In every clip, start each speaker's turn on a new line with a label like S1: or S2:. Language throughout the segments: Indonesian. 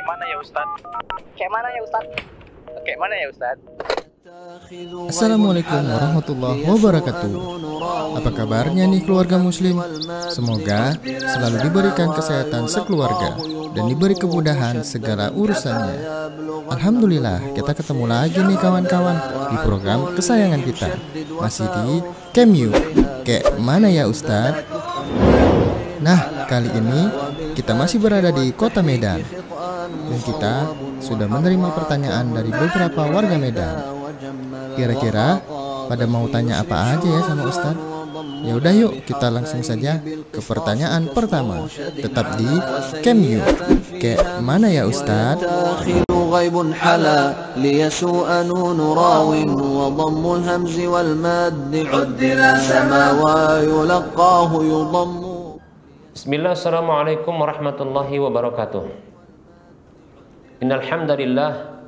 S1: mana ya Ustadz? Kayak mana ya Ustadz? Kayak mana ya Ustadz?
S2: Assalamualaikum warahmatullahi wabarakatuh. Apa kabarnya nih keluarga muslim? Semoga selalu diberikan kesehatan sekeluarga dan diberi kemudahan segala urusannya. Alhamdulillah, kita ketemu lagi nih kawan-kawan di program kesayangan kita. Masih di Kemyu. Kayak mana ya Ustadz? Nah, kali ini kita masih berada di kota Medan. Dan kita sudah menerima pertanyaan dari beberapa warga Medan. Kira-kira pada mau tanya apa aja ya sama Ustadz? Ya udah yuk kita langsung saja ke pertanyaan pertama. Tetap di Kemyu. Kayak mana ya Ustadz?
S3: Bismillah, assalamualaikum warahmatullahi wabarakatuh. Innal hamdalillah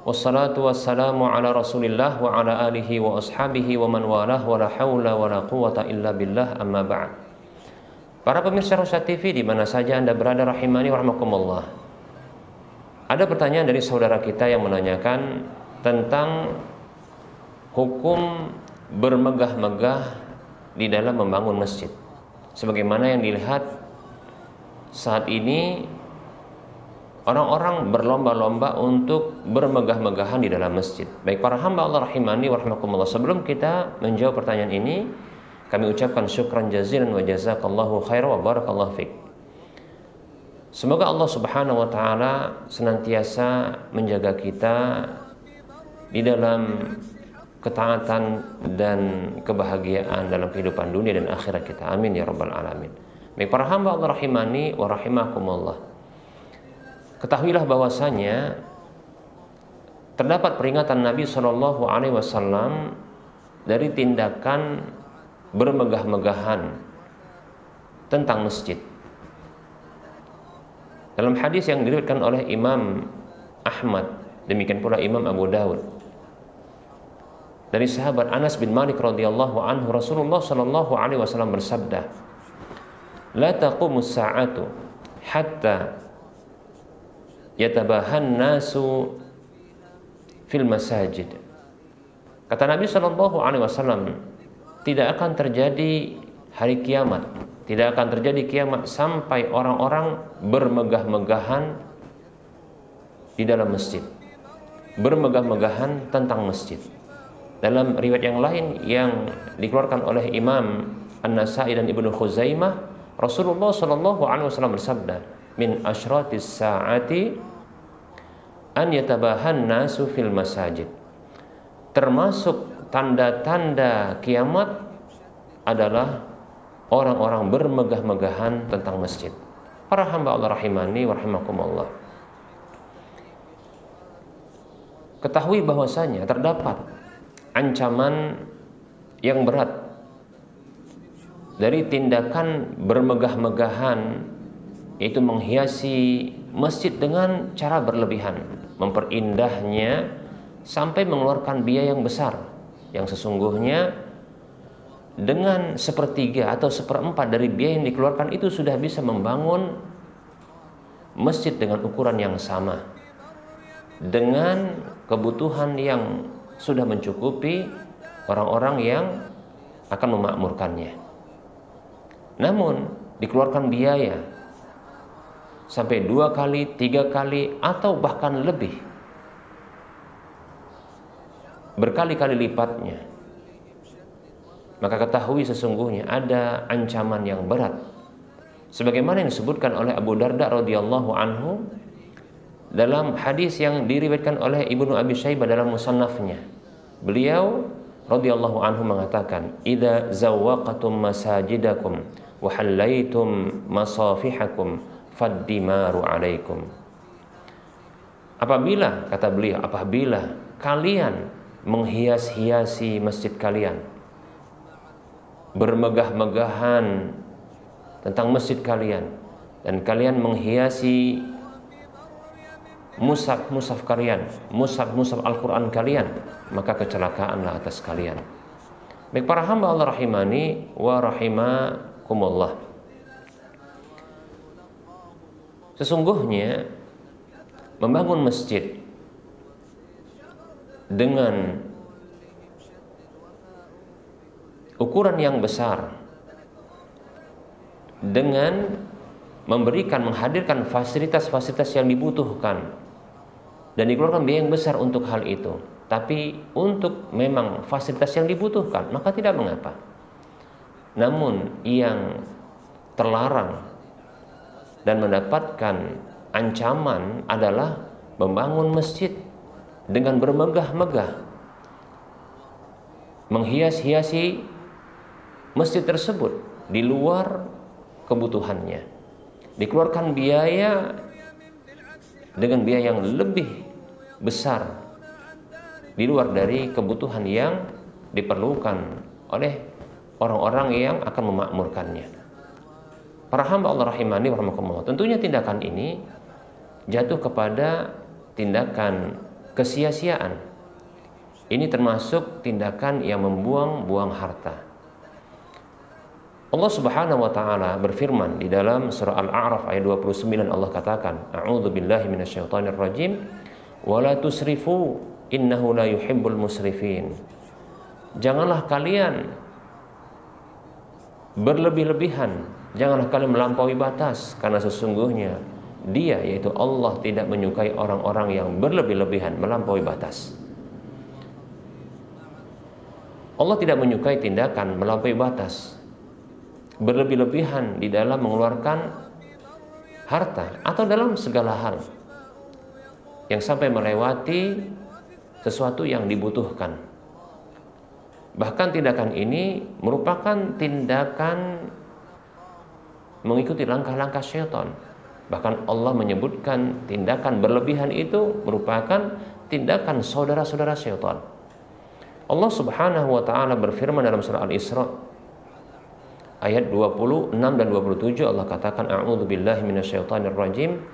S3: wassalatu wassalamu ala Rasulillah wa ala alihi wa ashabihi wa man walah wa la haula wa la quwata illa billah, amma ba'd. Para pemirsa Rosa TV di mana saja Anda berada rahimani wa rahmakumullah. Ada pertanyaan dari saudara kita yang menanyakan tentang hukum bermegah-megah di dalam membangun masjid. Sebagaimana yang dilihat saat ini, orang-orang berlomba-lomba untuk bermegah-megahan di dalam masjid. Baik para hamba Allah rahimani wa rahmakumullah, sebelum kita menjawab pertanyaan ini, kami ucapkan syukran jazilan wa jazakallahu khairan wa barakallahu fiik. Semoga Allah subhanahu wa ta'ala senantiasa menjaga kita di dalam ketaatan dan kebahagiaan dalam kehidupan dunia dan akhirat kita. Amin ya rabbal alamin. Baik para hamba Allah rahimani wa rahimakumullah, ketahuilah bahwasanya terdapat peringatan Nabi SAW dari tindakan bermegah-megahan tentang masjid. Dalam hadis yang diriwayatkan oleh Imam Ahmad, demikian pula Imam Abu Dawud, dari sahabat Anas bin Malik radhiyallahu anhu, Rasulullah SAW bersabda, "La taqumus sa'atu hatta yatabahan nasu fil masajid." Kata Nabi SAW, tidak akan terjadi hari kiamat, tidak akan terjadi kiamat sampai orang-orang bermegah-megahan di dalam masjid, bermegah-megahan tentang masjid. Dalam riwayat yang lain yang dikeluarkan oleh Imam An-Nasai dan Ibnu Khuzaimah, Rasulullah SAW bersabda, "Min asyratis sa'ati an yatabahan nasu fil masajid." Termasuk tanda-tanda kiamat adalah orang-orang bermegah-megahan tentang masjid. Para hamba Allah rahimani wa rahimakumullah, ketahui bahwasanya terdapat ancaman yang berat dari tindakan bermegah-megahan, yaitu menghiasi masjid dengan cara berlebihan, memperindah,nya sampai mengeluarkan biaya yang besar, yang sesungguhnya dengan sepertiga atau seperempat dari biaya yang dikeluarkan itu sudah bisa membangun masjid dengan ukuran yang sama, dengan kebutuhan yang sudah mencukupi orang-orang yang akan memakmurkannya. Namun dikeluarkan biaya sampai 2 kali, 3 kali, atau bahkan lebih, berkali-kali lipatnya, maka ketahui sesungguhnya ada ancaman yang berat. Sebagaimana yang disebutkan oleh Abu Darda radhiyallahu anhu dalam hadis yang diriwayatkan oleh Ibnu Abi Syaibah dalam musannafnya. Beliau radhiyallahu anhu mengatakan, "Idza zawwaqatum masajidakum wa hallaitum masafihakum faddimaru alaikum." Apabila, kata beliau, apabila kalian menghias-hiasi masjid kalian, bermegah-megahan tentang masjid kalian, dan kalian menghiasi mushaf kalian, mushaf Al-Quran kalian, maka kecelakaanlah atas kalian. Baik para hamba Allah rahimani wa rahimakumullah, sesungguhnya membangun masjid dengan ukuran yang besar, dengan menghadirkan fasilitas-fasilitas yang dibutuhkan, dan dikeluarkan biaya yang besar untuk hal itu, tapi untuk memang fasilitas yang dibutuhkan, maka tidak mengapa. Namun yang terlarang dan mendapatkan ancaman adalah membangun masjid dengan bermegah-megah, menghias-hiasi masjid tersebut di luar kebutuhannya, dikeluarkan biaya dengan biaya yang lebih besar di luar dari kebutuhan yang diperlukan oleh orang-orang yang akan memakmurkannya. Para hamba Allah rahimani wa rahimakumullah, tentunya tindakan ini jatuh kepada tindakan kesia-siaan. Ini termasuk tindakan yang membuang-buang harta. Allah Subhanahu wa taala berfirman di dalam surah Al-A'raf ayat 29, Allah katakan, A'udzubillahi minasyaitonir rajim, wa la tusrifu innahu la yuhibbul musrifin. Janganlah kalian berlebih-lebihan, janganlah kalian melampaui batas, karena sesungguhnya Dia, yaitu Allah, tidak menyukai orang-orang yang berlebih-lebihan, melampaui batas. Allah tidak menyukai tindakan melampaui batas, berlebih-lebihan di dalam mengeluarkan harta atau dalam segala hal yang sampai melewati sesuatu yang dibutuhkan. Bahkan tindakan ini merupakan tindakan mengikuti langkah-langkah syaitan. Bahkan Allah menyebutkan tindakan berlebihan itu merupakan tindakan saudara-saudara syaitan. Allah Subhanahu wa taala berfirman dalam surah Al-Isra ayat 26 dan 27, Allah katakan, A'udzubillahi minasyaitonir rajim,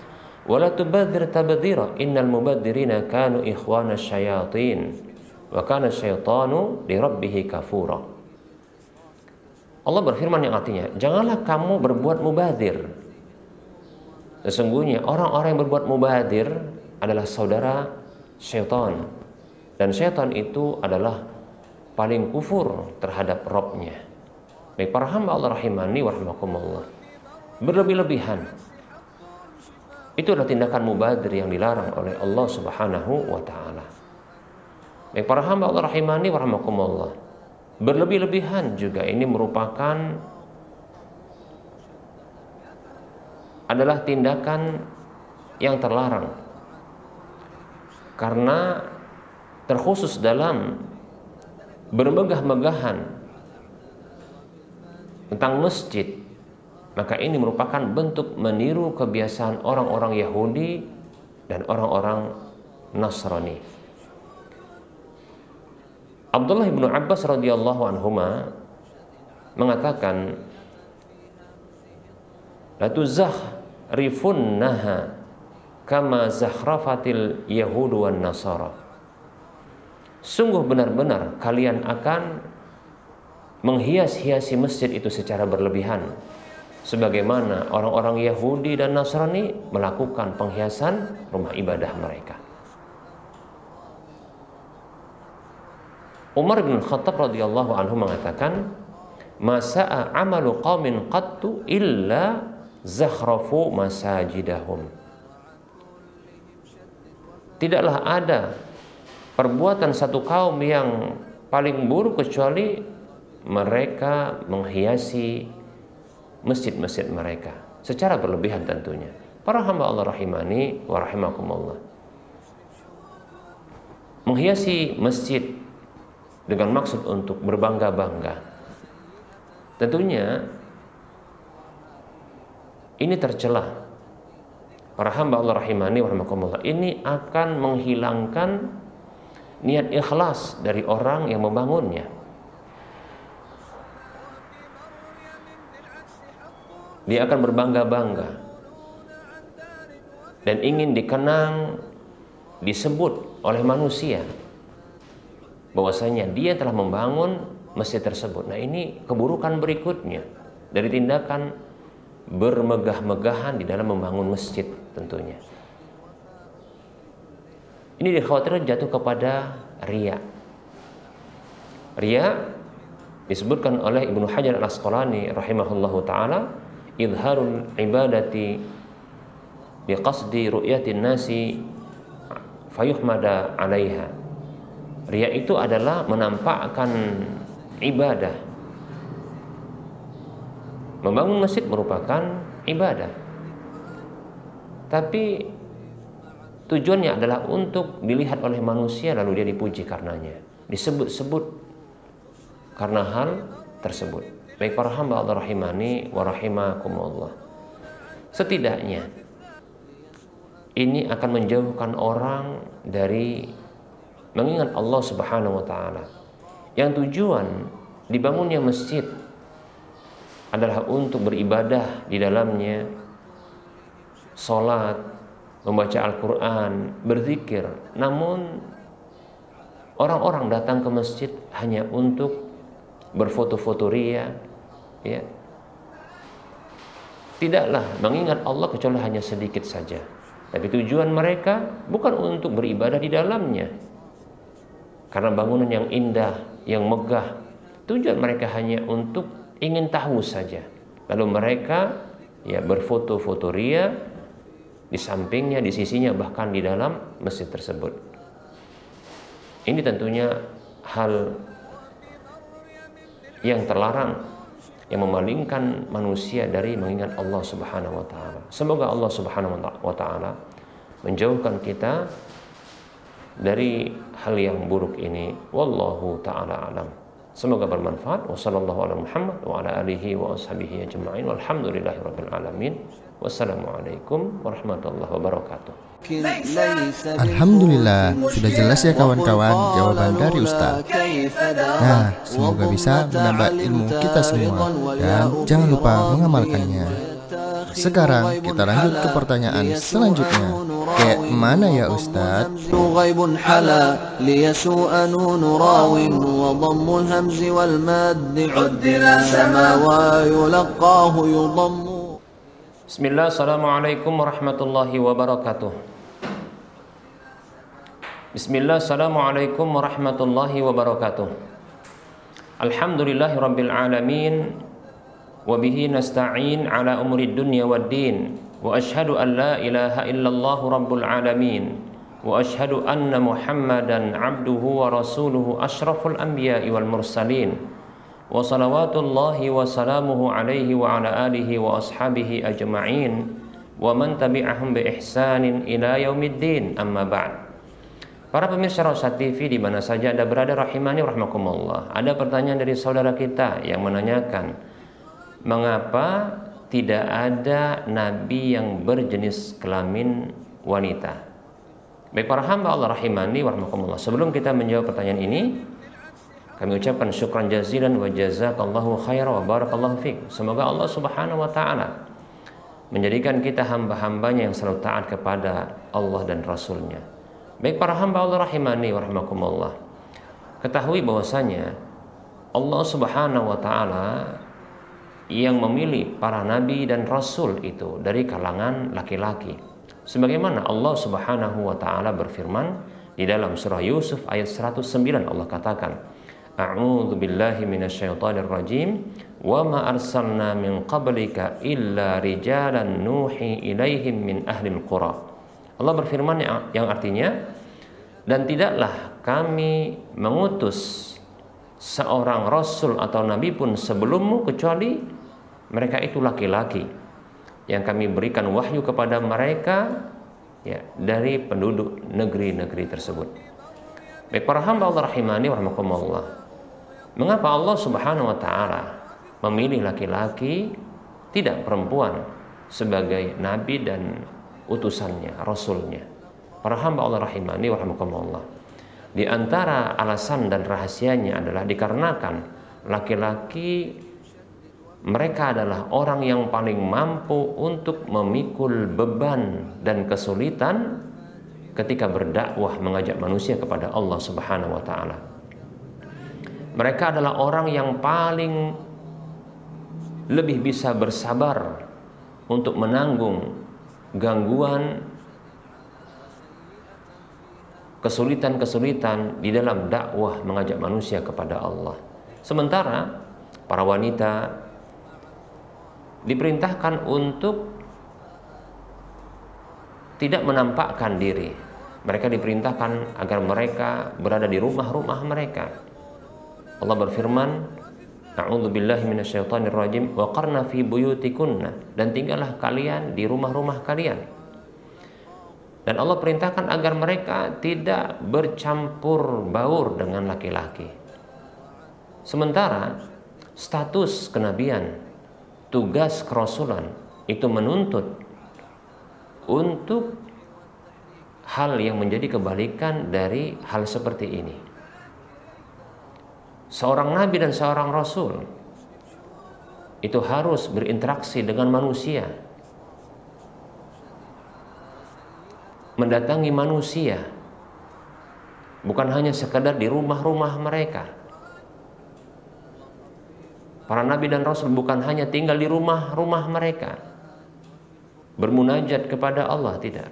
S3: wa la tubadzir tabdzira innal mubadzirina kanu ikhwana syayatin wa kana syaitanu li rabbih kafura. Allah berfirman yang artinya, janganlah kamu berbuat mubadzir. Sesungguhnya orang-orang yang berbuat mubadzir adalah saudara syaitan, dan syaitan itu adalah paling kufur terhadap Rabb-nya. Baik para hamba Allah rahimani wa rahimakumullah, berlebih-lebihan itu adalah tindakan mubadzir yang dilarang oleh Allah Subhanahu wa taala. Baik para hamba Allah rahimani wa rahimakumullah, berlebih-lebihan juga ini merupakan adalah tindakan yang terlarang, karena terkhusus dalam bermegah-megahan tentang masjid, maka ini merupakan bentuk meniru kebiasaan orang-orang Yahudi dan orang-orang Nasrani. Abdullah bin Abbas radhiyallahu anhuma mengatakan, la tuzahrifunnaha kama zahrafatil yahudu wan nasara. Sungguh benar-benar kalian akan menghias-hiasi masjid itu secara berlebihan, sebagaimana orang-orang Yahudi dan Nasrani melakukan penghiasan rumah ibadah mereka. Umar bin Khattab radhiyallahu anhu mengatakan, masa'a amalu qaumin qattu illa zakhrafu masajidahum. Tidaklah ada perbuatan satu kaum yang paling buruk kecuali mereka menghiasi masjid-masjid mereka secara berlebihan tentunya. Para hamba Allah rahimani wa rahimakumullah, menghiasi masjid dengan maksud untuk berbangga-bangga, tentunya ini tercela. Para hamba Allah rahimani wa rahimakumullah, ini akan menghilangkan niat ikhlas dari orang yang membangunnya. Dia akan berbangga-bangga dan ingin dikenang, disebut oleh manusia bahwasanya dia telah membangun masjid tersebut. Nah, ini keburukan berikutnya dari tindakan bermegah-megahan di dalam membangun masjid tentunya. ini dikhawatirkan jatuh kepada riya. Riya disebutkan oleh Ibnu Hajar Al-Asqalani rahimahullahu taala, idharul ibadati biqasdi ru'yatin nasi fayuhmada 'alaiha. Riya itu adalah menampakkan ibadah. Membangun masjid merupakan ibadah, tapi tujuannya adalah untuk dilihat oleh manusia lalu dia dipuji karenanya, disebut-sebut karena hal tersebut. Baik para hamba Allah rahimani wa rahimakumullah, setidaknya ini akan menjauhkan orang dari mengingat Allah Subhanahu wa taala. Yang tujuan dibangunnya masjid adalah untuk beribadah di dalamnya, sholat, membaca Al-Quran, berzikir. Namun orang-orang datang ke masjid hanya untuk berfoto-foto ria, ya. Tidaklah mengingat Allah kecuali hanya sedikit saja. Tapi tujuan mereka bukan untuk beribadah di dalamnya, karena bangunan yang indah, yang megah. Tujuan mereka hanya untuk ingin tahu saja. Lalu mereka ya berfoto-foto ria di sampingnya, di sisinya, bahkan di dalam masjid tersebut. Ini tentunya hal yang terlarang, yang memalingkan manusia dari mengingat Allah Subhanahu wa taala. Semoga Allah Subhanahu wa taala menjauhkan kita dari hal yang buruk ini. Wallahu taala alam. Semoga bermanfaat. Wassallallahu ala Muhammad wa ala alihi wa ashabihi ajma'in. Walhamdulillahirabbil alamin. Wassalamualaikum warahmatullahi wabarakatuh.
S2: Alhamdulillah, sudah jelas ya kawan-kawan jawaban dari Ustaz. Nah, semoga bisa menambah ilmu kita semua dan jangan lupa mengamalkannya. Sekarang kita lanjut ke pertanyaan selanjutnya. Kayak mana ya Ustaz?
S3: Bismillah, assalamualaikum warahmatullahi wabarakatuh. Bismillah, assalamualaikum warahmatullahi wabarakatuh. Alhamdulillahi rabbil alamin, wa bihi nasta'in ala umuri dunya wad din, wa ashhadu an la ilaha illallah rabbul alamin, wa ashhadu anna Muhammadan abduhu wa rasuluhu asyraful anbiya'i wal mursalin, wa salawatullahi wa salamuhu alaihi wa ala alihi wa ashabihi ajma'in wa man tabi'ahum bi ihsanin ila yaumiddin, amma ba'd. Para pemirsa Rosyad TV di mana saja Anda berada rahimani rahmakumullah. Ada pertanyaan dari saudara kita yang menanyakan, mengapa tidak ada nabi yang berjenis kelamin wanita? Baik para hamba Allah rahimani warahmatullah, sebelum kita menjawab pertanyaan ini, kami ucapkan syukran jazilan wa jazakallahu khairan wa barakallahu fiik. Semoga Allah Subhanahu wa taala menjadikan kita hamba-hambanya yang selalu taat kepada Allah dan Rasulnya. Baik para hamba Allah rahimani warahmatullah, ketahui bahwasanya Allah Subhanahu wa taala yang memilih para nabi dan rasul itu dari kalangan laki-laki. Sebagaimana Allah Subhanahu wa taala berfirman di dalam surah Yusuf ayat 109, Allah katakan, A'udzu billahi minasyaitonir rajim, wa ma arsalna min qablika illa rijalan nuhi ilaihim min ahlil qura. Allah berfirman yang artinya, dan tidaklah kami mengutus seorang rasul atau nabi pun sebelummu kecuali mereka itu laki-laki yang kami berikan wahyu kepada mereka ya dari penduduk negeri-negeri tersebut. Baik para hamba Allah rahimani warahmatullah, mengapa Allah Subhanahu wa taala memilih laki-laki, tidak perempuan, sebagai nabi dan utusannya, rasulnya? Para hamba Allah rahimani warahmatullah, di antara alasan dan rahasianya adalah dikarenakan laki-laki mereka adalah orang yang paling mampu untuk memikul beban dan kesulitan ketika berdakwah mengajak manusia kepada Allah Subhanahu wa taala. Mereka adalah orang yang paling lebih bisa bersabar untuk menanggung gangguan kesulitan-kesulitan di dalam dakwah mengajak manusia kepada Allah. Sementara para wanita diperintahkan untuk tidak menampakkan diri. Mereka diperintahkan agar mereka berada di rumah-rumah mereka. Allah berfirman, A'udzubillahi minasyaitonirrajim, wa qarna fi buyutikunna, dan tinggallah kalian di rumah-rumah kalian. Dan Allah perintahkan agar mereka tidak bercampur baur dengan laki-laki. Sementara status kenabian, tugas kerasulan itu menuntut untuk hal yang menjadi kebalikan dari hal seperti ini. Seorang nabi dan seorang rasul itu harus berinteraksi dengan manusia, mendatangi manusia, bukan hanya sekedar di rumah-rumah mereka. Para nabi dan rasul bukan hanya tinggal di rumah-rumah mereka, bermunajat kepada Allah, tidak.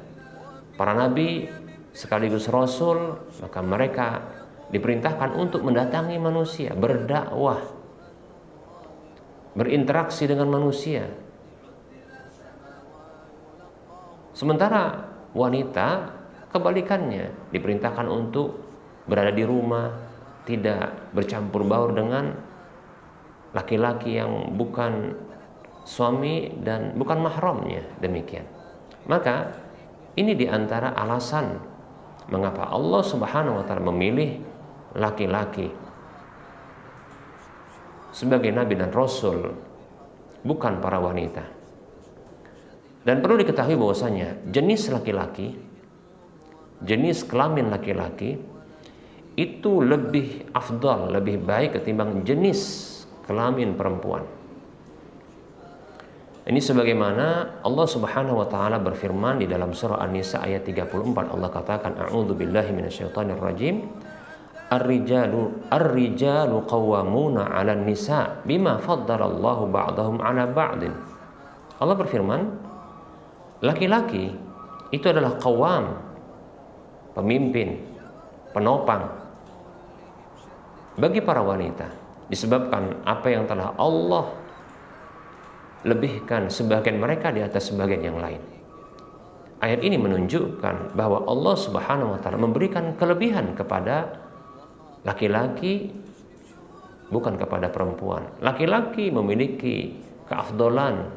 S3: Para nabi sekaligus rasul, maka mereka diperintahkan untuk mendatangi manusia, berdakwah, berinteraksi dengan manusia. Sementara wanita kebalikannya, diperintahkan untuk berada di rumah, tidak bercampur baur dengan laki-laki yang bukan suami dan bukan mahramnya, demikian. Maka ini diantara alasan mengapa Allah Subhanahu wa Ta'ala memilih laki-laki sebagai nabi dan rasul, bukan para wanita. Dan perlu diketahui bahwasanya jenis laki-laki, jenis kelamin laki-laki itu lebih afdal, lebih baik ketimbang jenis kelamin perempuan. Ini sebagaimana Allah Subhanahu wa Ta'ala berfirman di dalam surah An-Nisa ayat 34. Allah katakan, A'udzubillahi minasyaitonirrajim, Ar-rijalu qawwamuna 'alan nisa bima faddalallahu ba'dahum 'ala ba'din. Allah berfirman, laki-laki itu adalah qawwam, pemimpin, penopang bagi para wanita, disebabkan apa yang telah Allah lebihkan sebagian mereka di atas sebagian yang lain. Ayat ini menunjukkan bahwa Allah Subhanahu wa Ta'ala memberikan kelebihan kepada laki-laki, bukan kepada perempuan. Laki-laki memiliki keafdolan,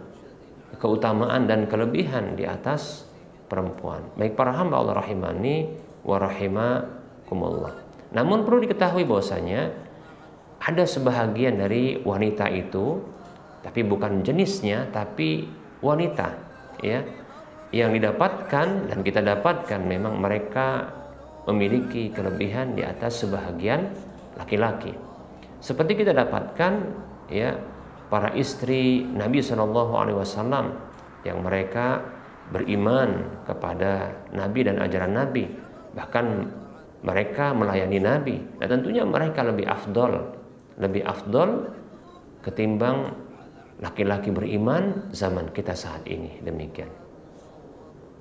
S3: keutamaan dan kelebihan di atas perempuan. Baik para hamba Allah rahimani wa rahimakumullah. Namun perlu diketahui bahwasanya ada sebahagian dari wanita itu, tapi bukan jenisnya, tapi wanita, ya, yang didapatkan dan kita dapatkan memang mereka memiliki kelebihan di atas sebahagian laki-laki. Seperti kita dapatkan, ya, para istri Nabi SAW yang mereka beriman kepada Nabi dan ajaran Nabi, bahkan mereka melayani Nabi. Dan tentunya mereka lebih afdol ketimbang laki-laki beriman zaman kita saat ini, demikian.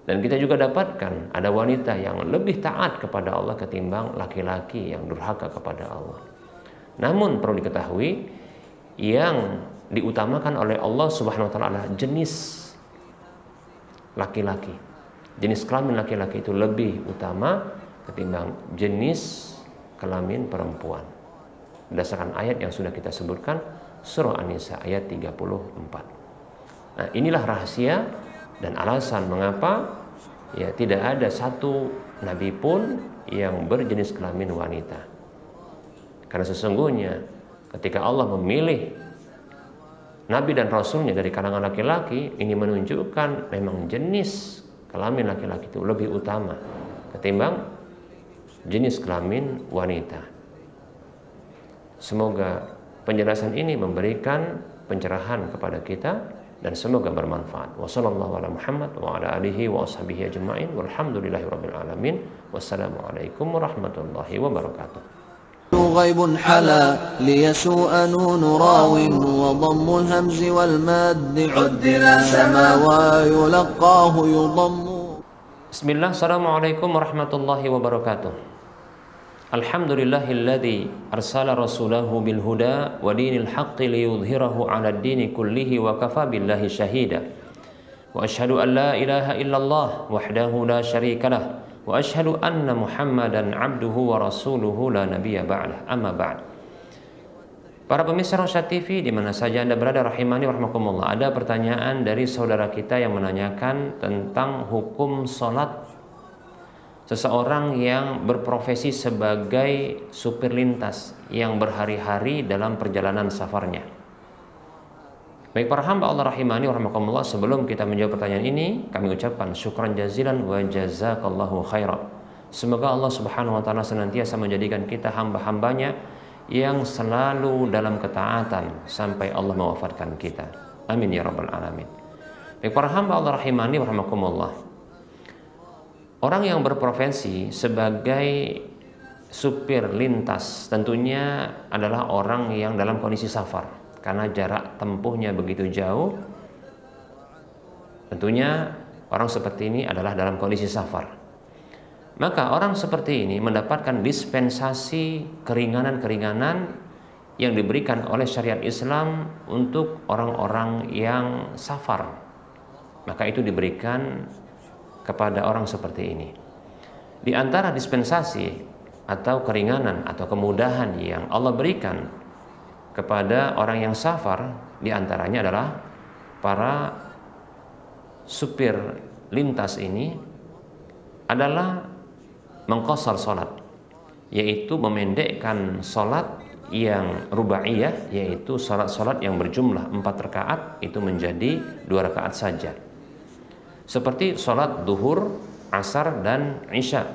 S3: Dan kita juga dapatkan ada wanita yang lebih taat kepada Allah ketimbang laki-laki yang durhaka kepada Allah. Namun perlu diketahui, yang diutamakan oleh Allah Subhanahu wa Ta'ala adalah jenis laki-laki. Jenis kelamin laki-laki itu lebih utama ketimbang jenis kelamin perempuan, berdasarkan ayat yang sudah kita sebutkan, surah An-Nisa ayat 34. Nah, inilah rahasia dan alasan mengapa, ya, tidak ada satu nabi pun yang berjenis kelamin wanita. Karena sesungguhnya ketika Allah memilih nabi dan rasulnya dari kalangan laki-laki, ini menunjukkan memang jenis kelamin laki-laki itu lebih utama ketimbang jenis kelamin wanita. Semoga penjelasan ini memberikan pencerahan kepada kita dan semoga bermanfaat. Wassallallahu ala Muhammad wa ala alihi wa ashabihi ajma'in walhamdulillahi rabbil alamin. Wassalamualaikum warahmatullahi wabarakatuh.
S4: غيب حلا ليسوء نون راو وضم الهمز والماد عدل سما ويلقاه يضم.
S3: Bismillah, assalamualaikum warahmatullahi wabarakatuh. Alhamdulillahilladzi arsala rasulahu bil huda wa dinil haqqi liyudhhirahu 'alad dini kullihi wa kafa billahi syahida. Wa asyhadu an la ilaha illallah wahdahu la syarikalah wa asyhadu anna Muhammadan 'abduhu wa rasuluhu la nabiyya ba'dah. Amma ba'd. Para pemirsa Rosyad TV di mana saja Anda berada rahimani warahmatullah, ada pertanyaan dari saudara kita yang menanyakan tentang hukum salat seseorang yang berprofesi sebagai supir lintas yang berhari-hari dalam perjalanan safarnya. Baik para hamba Allah rahimani warahmatullah, sebelum kita menjawab pertanyaan ini, kami ucapkan syukran jazilan wa jazakallahu khairan. Semoga Allah Subhanahu wa taala senantiasa menjadikan kita hamba-hambanya yang selalu dalam ketaatan sampai Allah mewafatkan kita. Amin ya rabbal alamin. Baik para hamba Allah rahimani warahmatullah, orang yang berprofesi sebagai supir lintas tentunya adalah orang yang dalam kondisi safar karena jarak tempuhnya begitu jauh. Tentunya orang seperti ini adalah dalam kondisi safar. Maka orang seperti ini mendapatkan dispensasi keringanan-keringanan yang diberikan oleh syariat Islam untuk orang-orang yang safar. Maka itu diberikan kepada orang seperti ini. Di antara dispensasi atau keringanan atau kemudahan yang Allah berikan kepada orang yang safar, di antaranya adalah para supir lintas ini adalah mengqashar salat, yaitu memendekkan salat yang rubaiyah, yaitu salat-salat yang berjumlah 4 rakaat itu menjadi 2 rakaat saja. Seperti sholat duhur, asar, dan isya,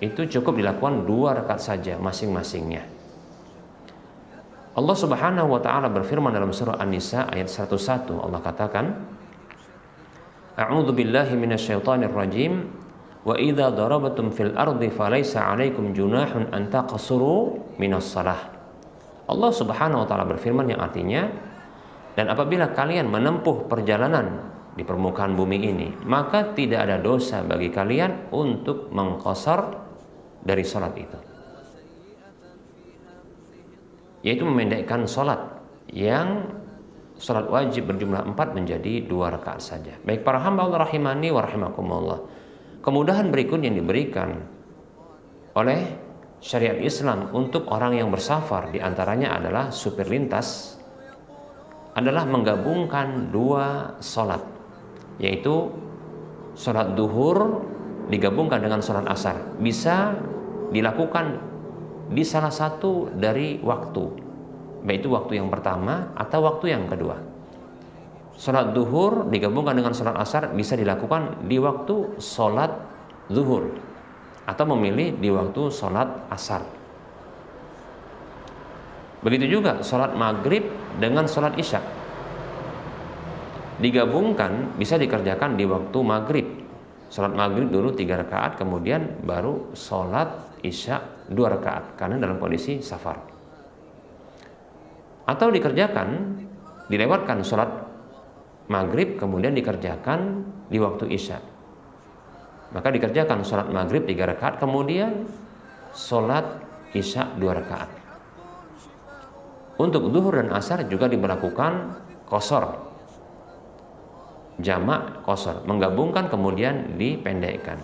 S3: itu cukup dilakukan 2 rakaat saja masing-masingnya. Allah Subhanahu wa ta'ala berfirman dalam surah An-Nisa ayat 101. Allah katakan, A'udzu billahi minasyaitonir rajim, wa idza darabatum fil ardi falaysa 'alaikum junahun an taqsuru minas shalah. Allah Subhanahu wa ta'ala berfirman yang artinya, dan apabila kalian menempuh perjalanan di permukaan bumi ini, maka tidak ada dosa bagi kalian untuk mengqashar dari salat itu, yaitu memendekkan salat yang salat wajib berjumlah 4 menjadi 2 rakaat saja. Baik para hamba Allah rahimani wa rahimakumullah, kemudahan berikut yang diberikan oleh syariat Islam untuk orang yang bersafar, diantaranya adalah supir lintas, adalah menggabungkan 2 salat, yaitu sholat duhur digabungkan dengan sholat asar. Bisa dilakukan di salah satu dari waktu, baik itu waktu yang pertama atau waktu yang kedua. Sholat duhur digabungkan dengan sholat asar bisa dilakukan di waktu sholat zuhur atau memilih di waktu sholat asar. Begitu juga sholat maghrib dengan sholat isya digabungkan, bisa dikerjakan di waktu maghrib. Sholat maghrib dulu 3 rakaat, kemudian baru sholat isya 2 rakaat karena dalam kondisi safar. Atau dikerjakan, dilewatkan sholat maghrib kemudian dikerjakan di waktu isya. Maka dikerjakan sholat maghrib 3 rakaat, kemudian sholat isya 2 rakaat. Untuk zuhur dan asar juga diberlakukan qashar, jamak qashar, menggabungkan kemudian dipendekkan.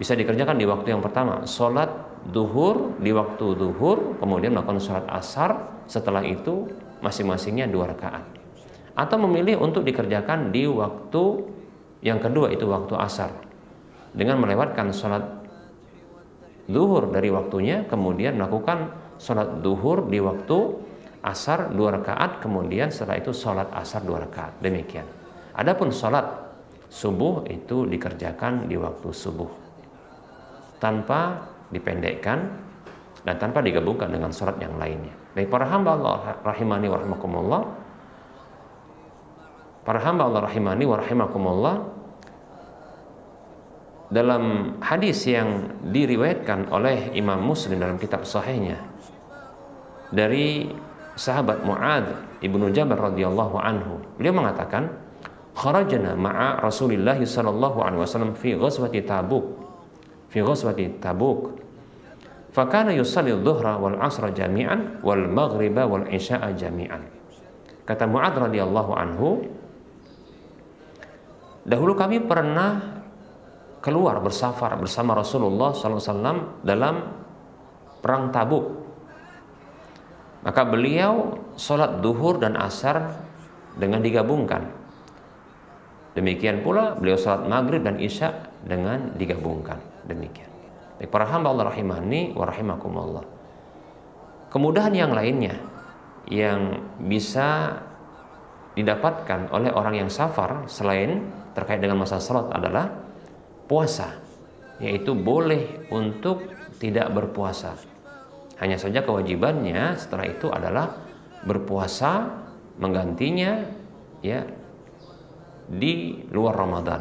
S3: Bisa dikerjakan di waktu yang pertama, sholat duhur di waktu duhur, kemudian melakukan sholat asar, setelah itu masing-masingnya 2 rakaat. Atau memilih untuk dikerjakan di waktu yang kedua, itu waktu asar, dengan melewatkan sholat duhur dari waktunya, kemudian melakukan sholat duhur di waktu asar 2 rakaat, kemudian setelah itu sholat asar 2 rakaat. Demikian. Adapun sholat subuh itu dikerjakan di waktu subuh tanpa dipendekkan dan tanpa digabungkan dengan sholat yang lainnya. Baik para hamba Allah rahimani wa rahimakumullah, para hamba Allah rahimani wa rahimakumullah, dalam hadis yang diriwayatkan oleh Imam Muslim dalam kitab sahihnya dari sahabat Mu'adz ibnu Jabal radhiyallahu anhu, beliau mengatakan, kharajna ma'a Rasulillah sallallahu alaihi wasallam fi ghazwati Tabuk, fakana yusalli adh-dhuhra wal 'ashra jami'an wal maghriba wal 'isya'a jami'an. Kata Mu'adz radhiyallahu anhu, dahulu kami pernah keluar bersafar bersama Rasulullah SAW dalam perang Tabuk. Maka beliau sholat duhur dan asar dengan digabungkan. Demikian pula beliau sholat maghrib dan isya dengan digabungkan. Demikian. Baik, para hamba Allah rahimani wa rahimakumullah. Kemudahan yang lainnya yang bisa didapatkan oleh orang yang safar selain terkait dengan masalah salat adalah puasa, yaitu boleh untuk tidak berpuasa. Hanya saja kewajibannya setelah itu adalah berpuasa menggantinya ya di luar Ramadan.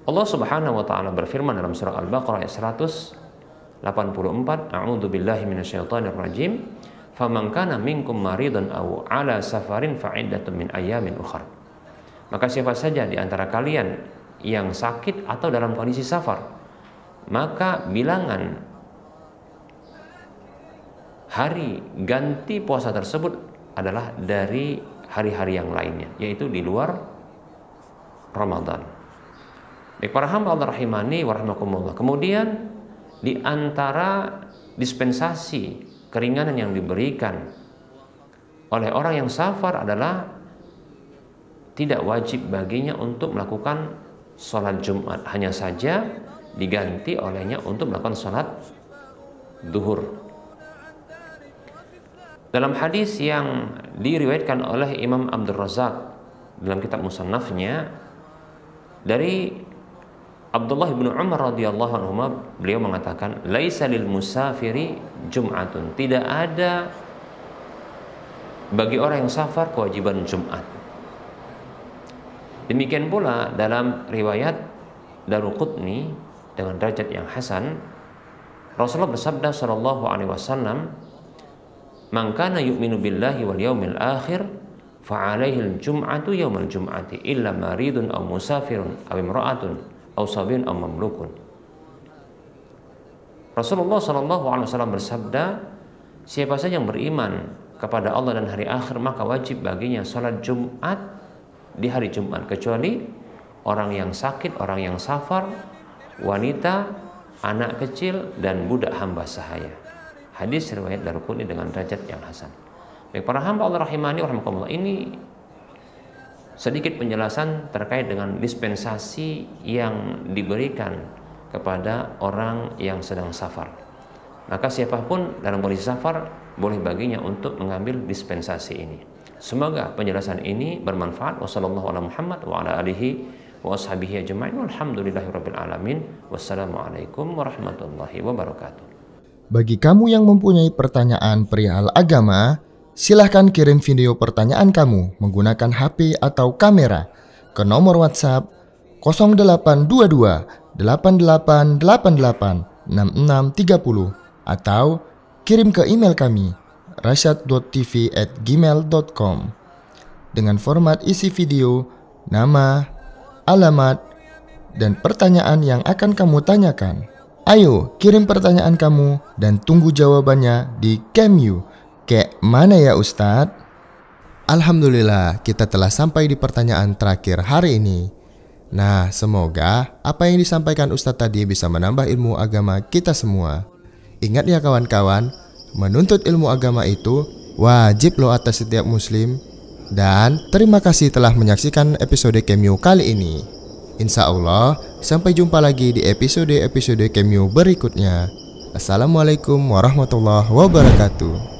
S3: Allah Subhanahu wa taala berfirman dalam surah Al-Baqarah ayat 184, A'udzu billahi minasyaitonir rajim, faman kana minkum maridan aw ala safarin fa'iddatun min ayyamin ukhra. Maka siapa saja di antara kalian yang sakit atau dalam kondisi safar, maka bilangan hari ganti puasa tersebut adalah dari hari-hari yang lainnya, yaitu di luar Ramadan. Baik, para hamba Allah rahimani wa rahimakumullah. Kemudian di antara dispensasi keringanan yang diberikan oleh orang yang safar adalah tidak wajib baginya untuk melakukan sholat Jumat, hanya saja diganti olehnya untuk melakukan sholat duhur. Dalam hadis yang diriwayatkan oleh Imam Abdul Razak dalam kitab Musannafnya dari Abdullah bin Umar radhiyallahu anhu, beliau mengatakan, laisa lil musafiri jum'atun, tidak ada bagi orang yang safar kewajiban Jumat. Demikian pula dalam riwayat Daruqutni dengan derajat yang hasan, Rasulullah bersabda sallallahu alaihi wasallam, "Man kana yu'minu billahi wal yaumil akhir fa 'alaihi al-jum'atu yaumal jum'ati illa maridun aw musafirun aw imra'atun aw sabiyun aw mamlukun." Rasulullah sallallahu alaihi wasallam bersabda, siapa saja yang beriman kepada Allah dan hari akhir maka wajib baginya salat Jumat di hari Jumat, kecuali orang yang sakit, orang yang safar, wanita, anak kecil, dan budak hamba sahaya. Hadis riwayat Daruqutni dengan derajat yang hasan. Baik, para hamba Allah rahimani wa rahimakumullah, ini sedikit penjelasan terkait dengan dispensasi yang diberikan kepada orang yang sedang safar. Maka siapapun dalam kondisi safar boleh baginya untuk mengambil dispensasi ini. Semoga penjelasan ini bermanfaat. Wassallallahu ala Muhammad wa ala alihi wa ashabihi ajma'in. Walhamdulillahirabbil alamin. Wassalamualaikum warahmatullahi wabarakatuh.
S2: Bagi kamu yang mempunyai pertanyaan perihal agama, silahkan kirim video pertanyaan kamu menggunakan HP atau kamera ke nomor WhatsApp 0822 8888 6630 atau kirim ke email kami rasyad.tv@gmail.com dengan format isi video, nama, alamat, dan pertanyaan yang akan kamu tanyakan. Ayo kirim pertanyaan kamu dan tunggu jawabannya di Camyu. Kayak mana ya Ustadz? Alhamdulillah, kita telah sampai di pertanyaan terakhir hari ini. Nah, semoga apa yang disampaikan Ustadz tadi bisa menambah ilmu agama kita semua. Ingat ya kawan-kawan, menuntut ilmu agama itu wajib loh atas setiap muslim. Dan terima kasih telah menyaksikan episode Camyu kali ini. Insya Allah, sampai jumpa lagi di episode-episode Camyu berikutnya. Assalamualaikum warahmatullahi wabarakatuh.